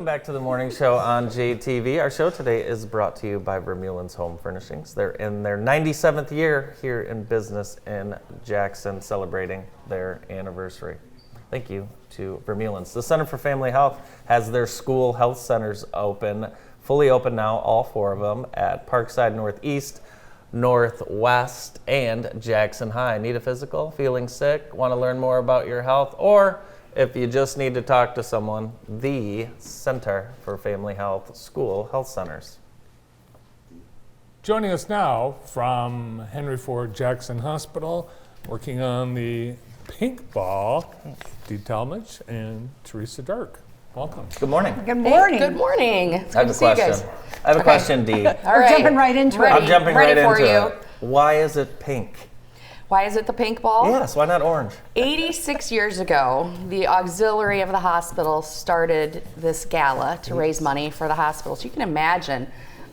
Back to the morning show on JTV. Our show today is brought to you by Vermeulen's Home Furnishings. They're in their 97th year here in business in Jackson, celebrating their anniversary. Thank you to Vermeulen's. The Center for Family Health has their school health centers open, fully open now, all four of them, at Parkside Northeast, Northwest, and Jackson High. Need a physical? Feeling sick? Want to learn more about your health? Or if you just need to talk to someone, the Center for Family Health School Health Centers. Joining us now from Henry Ford Jackson Hospital, working on the pink ball, Dee Talmage and Theresa Dirk. Welcome. Good morning. Good morning. Good morning. It's I good have to a see you question. guys. I have a question, Dee. All We're right. jumping right into it. Ready. I'm jumping Ready right for into you. it. Why is it pink? Why is it the pink ball? Yes, why not orange? 86 years ago, the auxiliary of the hospital started this gala to raise money for the hospital. So you can imagine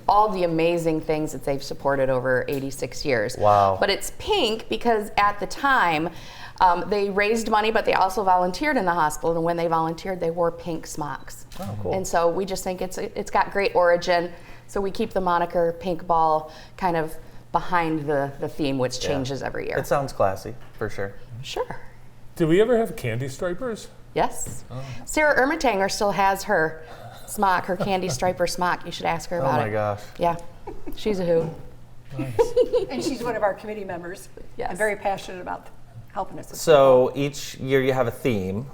all the amazing things that they've supported over 86 years. Wow. But it's pink because at the time, they raised money, but they also volunteered in the hospital. And when they volunteered, they wore pink smocks. Oh, cool. And so we just think it's got great origin. So we keep the moniker pink ball kind of behind the theme, which changes every year. It sounds classy, for sure. Sure. Did we ever have candy stripers? Yes. Sarah Ermitanger still has her smock, her candy striper smock. You should ask her about it. Oh my gosh. Yeah. She's a hoot. And she's one of our committee members. Yes. And very passionate about helping us. So each year you have a theme.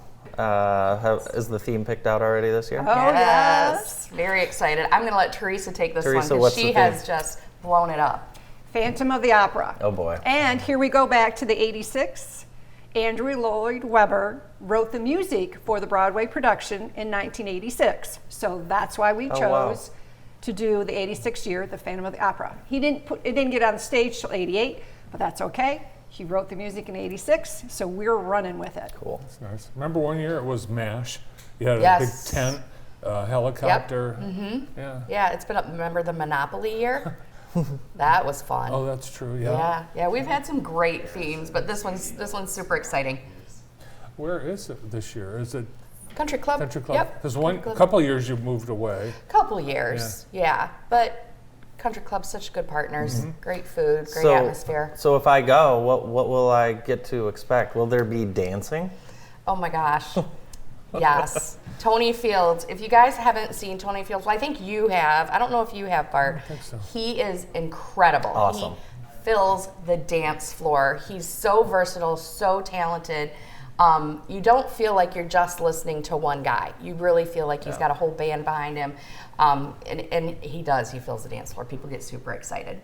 Is the theme picked out already this year? Oh, yes. Very excited. I'm going to let Theresa take this Theresa, one what's because she the theme? has just blown it up. Phantom of the Opera. Oh boy. And here we go back to the 86. Andrew Lloyd Webber wrote the music for the Broadway production in 1986. So that's why we Oh, chose wow. to do the 86th year, the Phantom of the Opera. It didn't get on the stage till 88, but that's okay. He wrote the music in 86, so we're running with it. Cool. That's nice. Remember one year it was MASH? You had a Yes. big tent, helicopter. Yeah. Yeah, it's been remember the Monopoly year? That was fun. Oh, that's true. Yeah. Yeah, we've had some great themes, but this one's super exciting. Where is it this year? Is it Country Club. Country Club? Yep. Because Country Club. couple of years you moved away. Couple years, yeah. But Country Club's such good partners. Great food, great atmosphere. So if I go, what will I get to expect? Will there be dancing? Oh my gosh. Yes. Tony Fields. If you guys haven't seen Tony Fields, well, I think you have. I don't know if you have, Bart. I think so. He is incredible. Awesome. He fills the dance floor. He's so versatile, so talented. You don't feel like you're just listening to one guy. You really feel like he's got a whole band behind him. And he does. He fills the dance floor. People get super excited.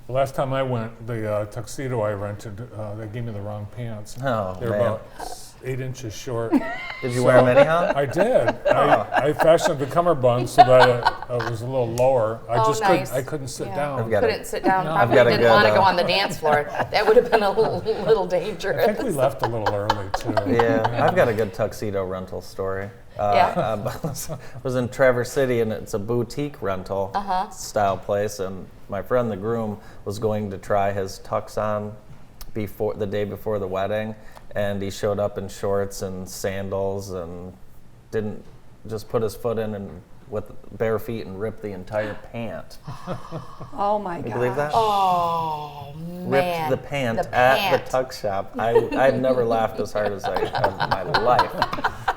The last time I went, the tuxedo I rented, they gave me the wrong pants. Oh, They're man. about 8 inches short. Did you wear them anyhow? I did. I fashioned the cummerbund so that it was a little lower. I just nice. I couldn't sit Yeah. down. I've got Couldn't sit down. No. Probably I've got a didn't good, want to go on the dance floor. That would have been a little dangerous. I think we left a little early too. Yeah, I've got a good tuxedo rental story. I was in Traverse City, and it's a boutique rental style place, and my friend the groom was going to try his tux on the day before the wedding, and he showed up in shorts and sandals and didn't just put his foot in and with bare feet and ripped the entire pant. Oh my Can God. you believe that? Oh, man. Ripped the pant The at pant. the tux shop. I've never laughed as hard as I have in my life.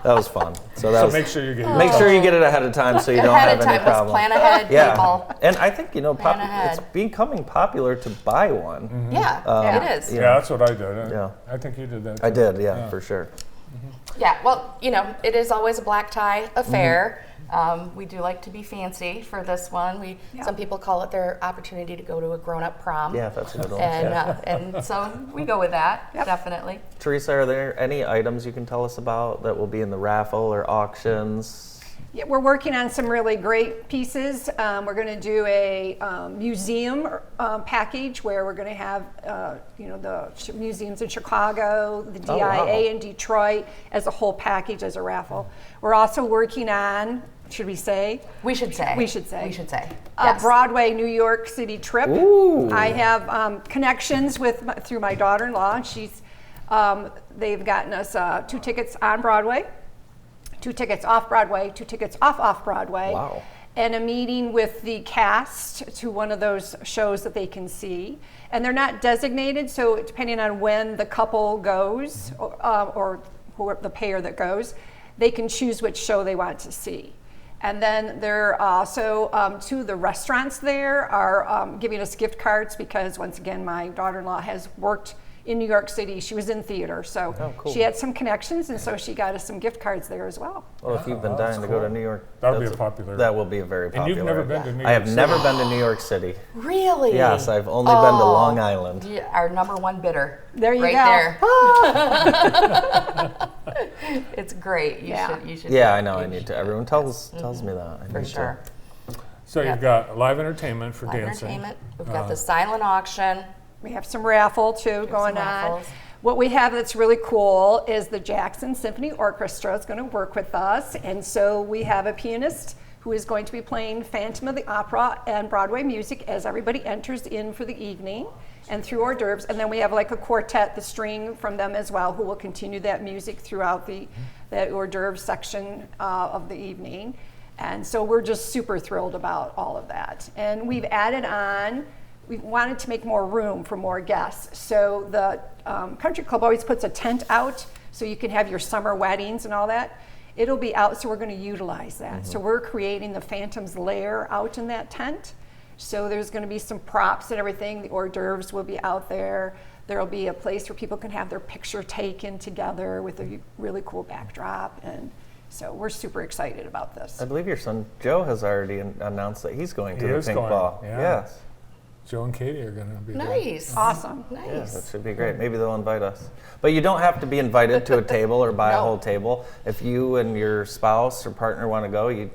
That was fun. So So make sure you get your Make sure you get it ahead of time so you don't Ahead have of any time. Let's problems. plan ahead, Yeah, people. and I think Plan ahead. it's becoming popular to buy one. Yeah, it is. Yeah. Yeah, that's what I did. Yeah. I think you did that. I too. did, yeah, for sure. Yeah, well, it is always a black tie affair. We do like to be fancy for this one. Some people call it their opportunity to go to a grown-up prom. Yeah, that's a good one. And Yeah. and so we go with that, definitely. Teresa, are there any items you can tell us about that will be in the raffle or auctions? Yeah, we're working on some really great pieces. We're going to do a museum package where we're going to have, the museums in Chicago, the DIA wow. in Detroit as a whole package as a raffle. We're also working on, should we say? We should say. We should say. We should say. A Yes. Broadway, New York City trip. Ooh. I have connections through my daughter-in-law. They've gotten us 2 tickets on Broadway 2 tickets off Broadway, 2 tickets off Broadway. Wow. And a meeting with the cast to one of those shows that they can see. And they're not designated, so depending on when the couple goes, or who the pair that goes, they can choose which show they want to see. And then they're also, 2 of the restaurants there are giving us gift cards because, once again, my daughter-in-law has worked in New York City. She was in theater, so cool. she had some connections, and so she got us some gift cards there as well. Well, if you've been dying to go to New York, That'll be a popular. that will be a very popular. And you've never been to New York I have City? never been to New York City. Really? Yes, I've only been to Long Island. Yeah, our number 1 bidder. There you right go. There. It's great. You should. Yeah, I know. I need to. Everyone tells me that. I For need sure. So you've got live entertainment for dancing. Entertainment. We've got the silent auction. We have some raffle too going some on. raffles. What we have that's really cool is the Jackson Symphony Orchestra is going to work with us. And so we have a pianist who is going to be playing Phantom of the Opera and Broadway music as everybody enters in for the evening and through hors d'oeuvres. And then we have like a quartet, the string from them as well, who will continue that music throughout the hors d'oeuvres section of the evening. And so we're just super thrilled about all of that. And we've added on, we wanted to make more room for more guests. So the Country Club always puts a tent out so you can have your summer weddings and all that. It'll be out, so we're going to utilize that. So we're creating the Phantom's Lair out in that tent. So there's going to be some props and everything. The hors d'oeuvres will be out there. There'll be a place where people can have their picture taken together with a really cool backdrop. And so we're super excited about this. I believe your son Joe has already announced that he's going to the pink going, ball. yeah. Yes. Joe and Katie are going to be there. Nice. Awesome. Yeah, Nice. that should be great. Maybe they'll invite us. But you don't have to be invited to a table or buy a No. whole table. If you and your spouse or partner want to go, you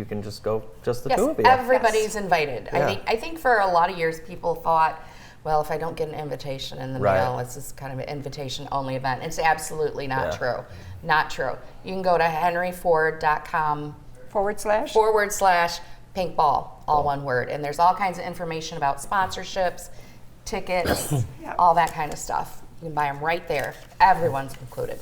can just go, just the Yes, two of you. everybody's invited. Yeah. I think for a lot of years people thought, well, if I don't get an invitation in the Right. mail, it's this kind of an invitation-only event. It's absolutely not Yeah. true. Not true. You can go to henryford.com /pinkball, all one word. And there's all kinds of information about sponsorships, tickets, Yep. all that kind of stuff. You can buy them right there. Everyone's included.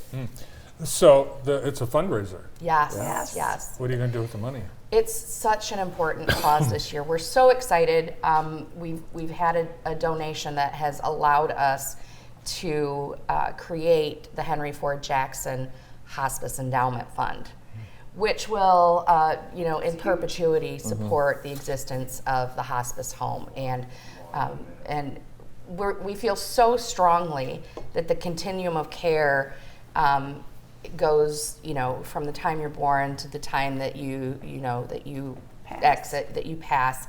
So it's a fundraiser. Yes, Yes. yes. What are you going to do with the money? It's such an important cause this year. We're so excited. We've had a donation that has allowed us to create the Henry Ford Jackson Hospice Endowment Fund, which will, in perpetuity support the existence of the hospice home. And we feel so strongly that the continuum of care goes, from the time you're born to the time that you exit, that you pass,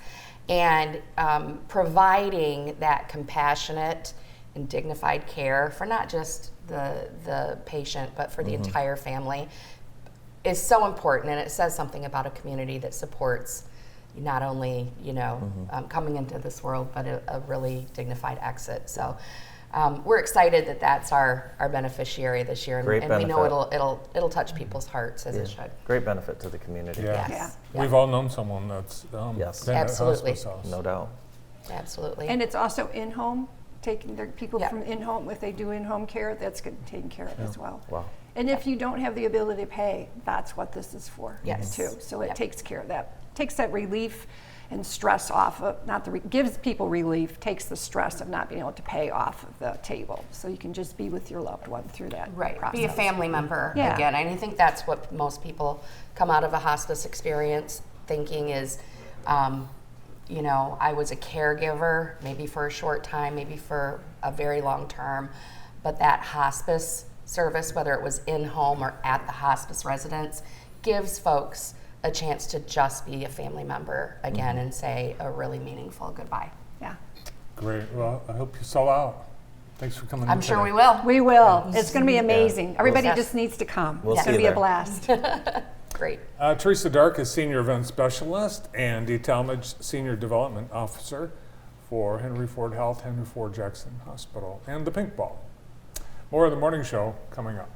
and providing that compassionate and dignified care for not just the patient, but for the entire family is so important. And it says something about a community that supports not only, coming into this world, but a really dignified exit. So we're excited that that's our beneficiary this year, Great and we know benefit. it'll touch people's hearts as it should. Great benefit to the community. Yeah. Yes. We've all known someone that's Yes. been at a Absolutely. hospice house. No doubt. Absolutely. And it's also in-home, taking their people Yeah. from in-home, if they do in-home care, that's taken care of as well. Wow. And if you don't have the ability to pay, that's what this is for, Yes. too. So it Yep. takes care of that, takes that relief and stress off of, gives people relief, takes the stress of not being able to pay off of the table. So you can just be with your loved one through that Right, process. be a family member Yeah. again. And I think that's what most people come out of a hospice experience thinking is, I was a caregiver, maybe for a short time, maybe for a very long term, but that hospice service, whether it was in home or at the hospice residence, gives folks a chance to just be a family member again and say a really meaningful goodbye. Yeah, Great. Well, I hope you sell out. Thanks for coming in I'm sure today. we will. we will. It's going to be amazing. Everybody Yes. just needs to come. We'll It's see going to you be a there. blast. Great. Theresa Dark is Senior Event Specialist and Dee Talmage, Senior Development Officer for Henry Ford Health, Henry Ford Jackson Hospital, and the Pink Ball. More of the morning show coming up.